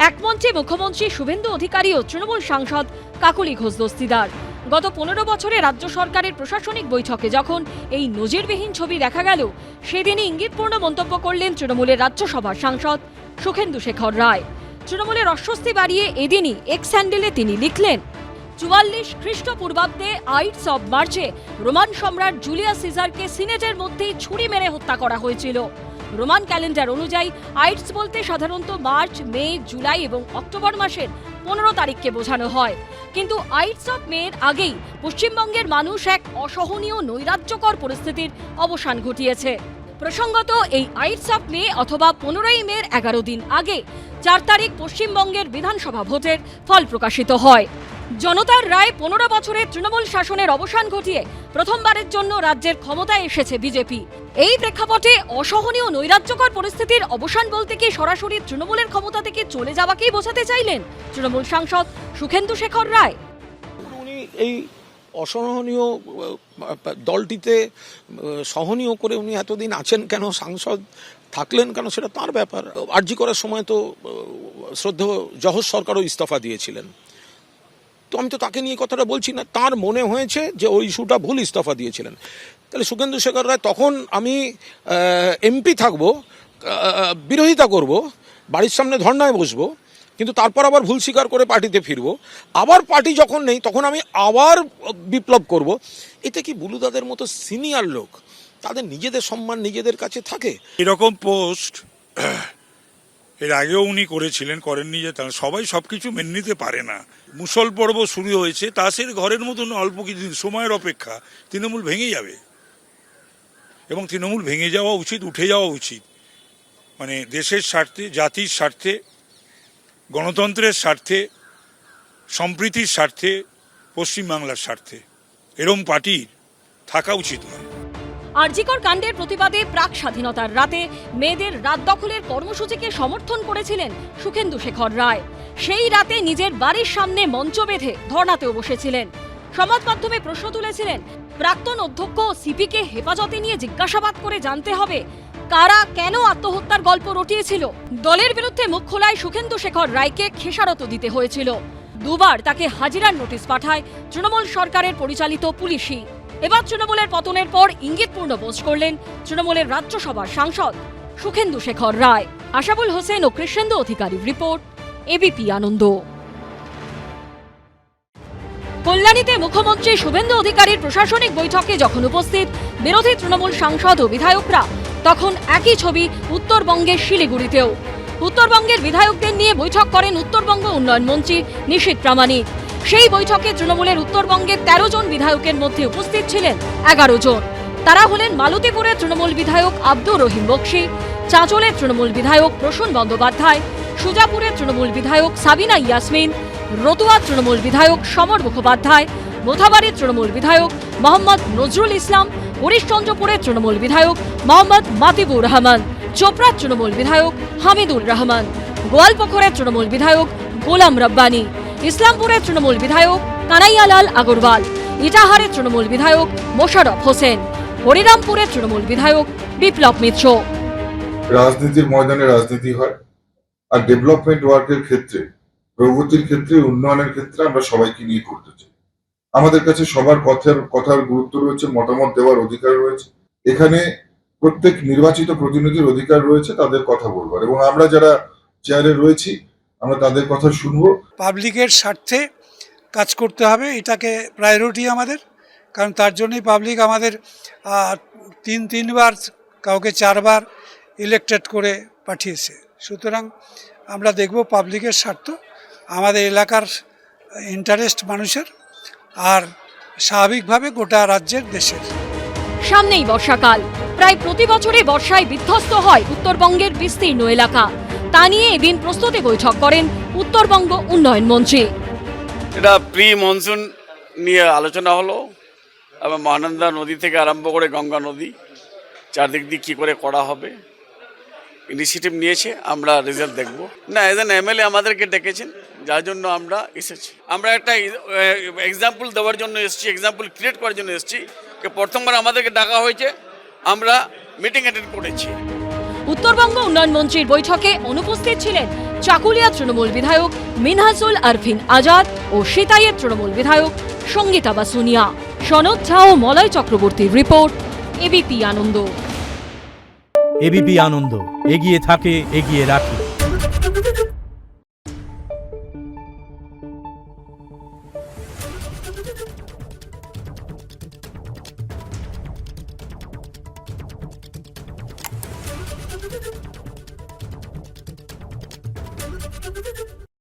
এক মঞ্চে মুখ্যমন্ত্রী শুভেন্দু অধিকারী ও তৃণমূল সাংসদ কাকলি ঘোষ দস্তিদার। গত 15 বছরে রাজ্য সরকারের প্রশাসনিক বৈঠকে যখন এই নজিরবিহীন ছবি দেখা গেল, সেদিনই ইঙ্গিতপূর্ণ মন্তব্য করলেন তৃণমূলের রাজ্যসভার সাংসদ সুখেন্দু শেখর রায়। তৃণমূলের অস্বস্তি বাড়িয়ে এদিনই এক্স হ্যান্ডেলে তিনি লিখলেন, 44 খ্রিস্টপূর্বাব্দে আইডস অব মার্চে রোমান সম্রাট জুলিয়াস সিজারকে সিনেটের মধ্যেই ছুরি মেরে হত্যা করা হয়েছিল। রোমান ক্যালেন্ডার অনুযায়ী আইডস বলতে সাধারণত মার্চ, মে, জুলাই এবং অক্টোবর মাসের 15 তারিখকে বোঝানো হয়। কিন্তু আইডস অফ মের আগেই পশ্চিমবঙ্গের মানুষ এক অসহনীয় নৈরাজ্যকর পরিস্থিতির অবসান ঘটিয়েছে। প্রসঙ্গত, এই আইডস অফ মে অথবা 15ই মের 11 দিন আগে 4 তারিখ পশ্চিমবঙ্গের বিধানসভা ভোটের ফল প্রকাশিত হয়। জনতার রায় 15 বছরের তৃণমূল শাসনের অবসান ঘটিয়ে প্রথমবারের জন্য রাজ্যের ক্ষমতায় এসেছে বিজেপি। এই প্রেক্ষাপটে অসহনীয় নৈরাজ্যকর পরিস্থিতির অবসান বলতে কি সরাসরি তৃণমূলের ক্ষমতা থেকে চলে যাওয়াকেই বোঝাতে চাইলেন তৃণমূল সাংসদ সুখেন্দু শেখর রায়? উনি এই অসহনীয় দলটিতে সহনীয় করে উনি এতদিন আছেন কেন, সাংসদ থাকলেন কেন, সেটা তার ব্যাপার। আরজি করার সময় তো শ্রদ্ধেয় জহর সরকারও ইস্তফা দিয়েছিলেন, তো আমি তো তাকে নিয়ে কথাটা বলছি না। তার মনে হয়েছে যে ওই ইস্যুটা ভুল, ইস্তফা দিয়েছিলেন। তাহলে সুখেন্দু শেখর রায়, তখন আমি এমপি থাকবো, বিরোধিতা করব, বাড়ির সামনে ধর্নায় বসবো, কিন্তু তারপর আবার ভুল স্বীকার করে পার্টিতে ফিরবো। আবার পার্টি যখন নেই তখন আমি আবার বিপ্লব করব। এতে কি বুলুদাদের মতো সিনিয়র লোক, তাদের নিজেদের সম্মান নিজেদের কাছে থাকে? এরকম পোস্ট এর আগেও উনি করেছিলেন, করেননি যে তারা সবাই সবকিছু মেনে নিতে পারে না। মুসল পর্ব শুরু হয়েছে, তাসের ঘরের মতন অল্প কিছুদিন সময়ের অপেক্ষা তৃণমূল ভেঙে যাবে, এবং তৃণমূল ভেঙে যাওয়া উচিত, উঠে যাওয়া উচিত। মানে দেশের স্বার্থে, জাতির স্বার্থে, গণতন্ত্রের স্বার্থে, সম্প্রীতির স্বার্থে, পশ্চিমবাংলার স্বার্থে এরম পার্টির থাকা উচিত নয়। আরজিকর কাণ্ডের প্রতিবাদে প্রাক স্বাধীনতার রাতে মেয়েদের রাত দখলের কর্মসূচিকে সমর্থন করেছিলেন সুখেন্দু শেখর রায়। সেই রাতে নিজের বাড়ির সামনে মঞ্চ বেঁধে ধর্নাতেও বসেছিলেন। সমাজ মাধ্যমে প্রশ্ন তুলেছিলেন, প্রাক্তন অধ্যক্ষ সিপিকে হেফাজতে নিয়ে জিজ্ঞাসাবাদ করে জানতে হবে কারা কেন আত্মহত্যার গল্প রটিয়েছিল। দলের বিরুদ্ধে মুখ খোলায় সুখেন্দু শেখর রায়কে খেসারত দিতে হয়েছিল। দুবার তাকে হাজিরার নোটিশ পাঠায় তৃণমূল সরকারের পরিচালিত পুলিশই। এবার তৃণমূলের পতনের পর ইঙ্গিতপূর্ণ পোস্ট করলেন তৃণমূলের রাজ্যসভার সাংসদ সুখেন্দু শেখর রায়। আশাবুল হোসেন ও কৃষ্ণেন্দু অধিকারীর রিপোর্ট, এবিপি আনন্দ। কল্যাণীতে মুখ্যমন্ত্রী শুভেন্দু অধিকারীর প্রশাসনিক বৈঠকে যখন উপস্থিত বিরোধী তৃণমূল সাংসদ ও বিধায়করা, তখন একই ছবি উত্তরবঙ্গের শিলিগুড়িতেও। উত্তরবঙ্গের বিধায়কদের নিয়ে বৈঠক করেন উত্তরবঙ্গ উন্নয়ন মন্ত্রী নিশীথ প্রামাণিক। সেই বৈঠকে তৃণমূলের উত্তরবঙ্গের 13 জন বিধায়কের মধ্যে উপস্থিত ছিলেন 11 জন। তারা হলেন মালতীপুরের তৃণমূল বিধায়ক আব্দুর রহিম বক্সি, চাঁচলের তৃণমূল বিধায়ক প্রসূন বন্দ্যোপাধ্যায়, সুজাপুরের তৃণমূল বিধায়ক সাবিনা ইয়াসমিন, রতুয়া তৃণমূল বিধায়ক সমর মুখোপাধ্যায়, মোথাবাড়ির তৃণমূল বিধায়ক মোহাম্মদ নজরুল ইসলাম, হরিশ্চন্দ্রপুরের তৃণমূল বিধায়ক মোহাম্মদ মাতিবুর রহমান, চোপড়ার তৃণমূল বিধায়ক হামিদুর রহমান, গোয়ালপুকুরের তৃণমূল বিধায়ক গোলাম রব্বানী, ইসলামপুরের তৃণমূল বিধায়ক কানাইয়ালাল আগরওয়াল, ইটাহারের তৃণমূল বিধায়ক মোশাররফ হোসেন, হরিরামপুরের তৃণমূল বিধায়ক বিপ্লব মিত্র। রাজনীতির ময়দানে রাজনীতি হয়, আর ডেভেলপমেন্ট ওয়ার্কের ক্ষেত্রে, প্রগতির ক্ষেত্রে, উন্নয়নের ক্ষেত্রে আমরা সবাইকে নিয়ে করতে চাই। আমাদের কাছে সবার কথার গুরুত্ব রয়েছে, মতামত দেওয়ার অধিকার রয়েছে। এখানে প্রত্যেক নির্বাচিত প্রতিনিধির অধিকার রয়েছে তাদের কথা বলবার, এবং আমরা যারা চেয়ারে রয়েছি আমরা তাদের কথা শুনবো। পাবলিকের স্বার্থে কাজ করতে হবে, এটাকে প্রায়োরিটি আমাদের। কারণ তার জন্যই পাবলিক আমাদের তিনবার, কাউকে 4 বার ইলেক্টেড করে পাঠিয়েছে। সুতরাং আমরা দেখব পাবলিকের স্বার্থ, আমাদের এলাকার ইন্টারেস্ট মানুষের, আর স্বাভাবিকভাবে গোটা রাজ্যের, দেশের। সামনেই বর্ষাকাল, প্রায় প্রতি বছরই বর্ষায় বিধ্বস্ত হয় উত্তরবঙ্গের বিস্তীর্ণ এলাকা। তা নিয়ে এদিন প্রস্তুতি বৈঠক করেন উত্তরবঙ্গ উন্নয়ন মন্ত্রী। এটা প্রি মনসুন নিয়ে আলোচনা হলো, এবং মহানন্দা নদী থেকে আরম্ভ করে গঙ্গা নদী চারদিক দিয়ে কী করে করা হবে ইনিশিয়েটিভ নিয়েছে। আমরা রেজাল্ট দেখব না। এজ এন এমএলএ আমাদেরকে ডেকেছেন, যার জন্য আমরা এসেছি। আমরা একটা এক্সাম্পল দেওয়ার জন্য এসেছি, এক্সাম্পল ক্রিয়েট করার জন্য এসেছি। প্রথমবার আমাদেরকে ডাকা হয়েছে, আমরা মিটিং অ্যাটেন্ড করেছি। উত্তরবঙ্গ উন্নয়ন মন্ত্রীর বৈঠকে অনুপস্থিত ছিলেন চাকুলিয়া তৃণমূল বিধায়ক মিনহাসুল আরফিন আজাদ ও সিতাইয়ের তৃণমূল বিধায়ক সঙ্গীতা বাসুনিয়া। সনদ ঝা ও মলয় চক্রবর্তীর রিপোর্ট, এবিপি আনন্দ। এবিপি আনন্দ, এগিয়ে থাকে, এগিয়ে রাখে।